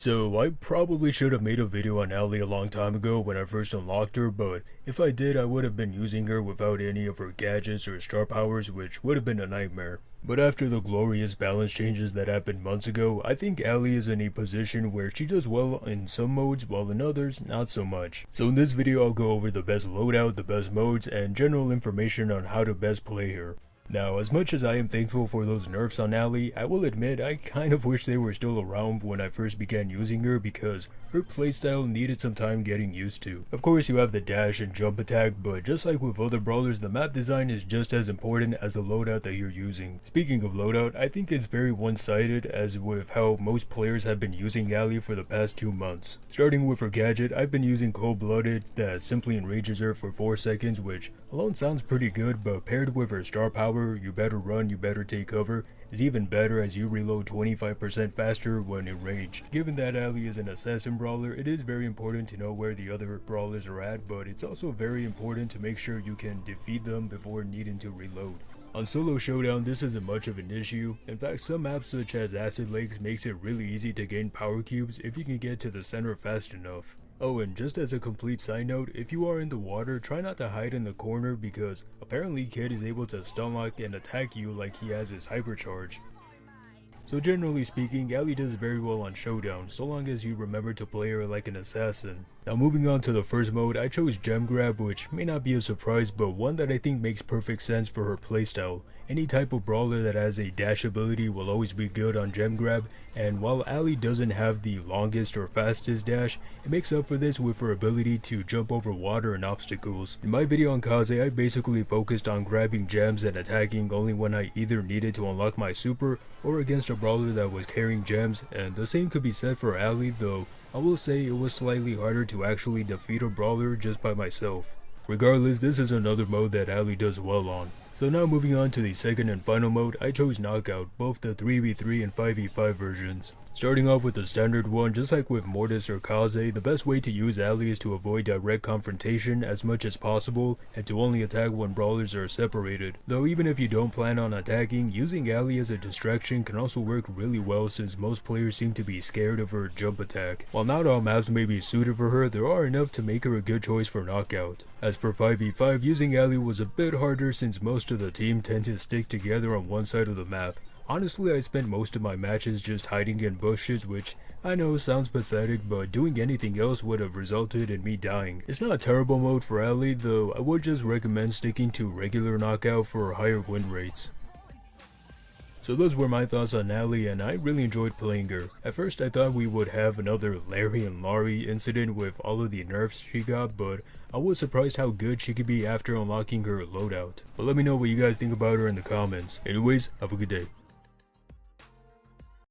So I probably should have made a video on Alli a long time ago when I first unlocked her, but if I did, I would have been using her without any of her gadgets or star powers, which would have been a nightmare. But after the glorious balance changes that happened months ago, I think Alli is in a position where she does well in some modes while in others not so much. So in this video I'll go over the best loadout, the best modes, and general information on how to best play her. Now, as much as I am thankful for those nerfs on Alli, I will admit I kind of wish they were still around when I first began using her because her playstyle needed some time getting used to. Of course you have the dash and jump attack, but just like with other brawlers, the map design is just as important as the loadout that you're using. Speaking of loadout, I think it's very one-sided as with how most players have been using Alli for the past 2 months. Starting with her gadget, I've been using Cold-Blooded that simply enrages her for 4 seconds, which alone sounds pretty good, but paired with her star power, you better run, you better take cover, is even better as you reload 25% faster when enraged. Given that Alli is an assassin brawler, it is very important to know where the other brawlers are at, but it's also very important to make sure you can defeat them before needing to reload. On solo showdown, this isn't much of an issue. In fact, some maps such as Acid Lakes makes it really easy to gain power cubes if you can get to the center fast enough. Oh, and just as a complete side note, if you are in the water, try not to hide in the corner because apparently Kid is able to stun lock and attack you like he has his hypercharge. So generally speaking, Alli does very well on Showdown, so long as you remember to play her like an assassin. Now moving on to the first mode, I chose Gem Grab, which may not be a surprise, but one that I think makes perfect sense for her playstyle. Any type of brawler that has a dash ability will always be good on Gem Grab, and while Alli doesn't have the longest or fastest dash, it makes up for this with her ability to jump over water and obstacles. In my video on Kaze, I basically focused on grabbing gems and attacking only when I either needed to unlock my super or against a brawler that was carrying gems, and the same could be said for Alli, though I will say it was slightly harder to actually defeat a brawler just by myself. Regardless, this is another mode that Alli does well on. So now moving on to the second and final mode, I chose Knockout, both the 3v3 and 5v5 versions. Starting off with the standard one, just like with Mortis or Kaze, the best way to use Alli is to avoid direct confrontation as much as possible and to only attack when brawlers are separated. Though even if you don't plan on attacking, using Alli as a distraction can also work really well since most players seem to be scared of her jump attack. While not all maps may be suited for her, there are enough to make her a good choice for Knockout. As for 5v5, using Alli was a bit harder since most of the team tend to stick together on one side of the map. Honestly, I spent most of my matches just hiding in bushes, which I know sounds pathetic, but doing anything else would have resulted in me dying. It's not a terrible mode for Alli, though I would just recommend sticking to regular Knockout for higher win rates. So those were my thoughts on Alli, and I really enjoyed playing her. At first I thought we would have another Larry and Laurie incident with all of the nerfs she got, but I was surprised how good she could be after unlocking her loadout. But let me know what you guys think about her in the comments. Anyways, have a good day.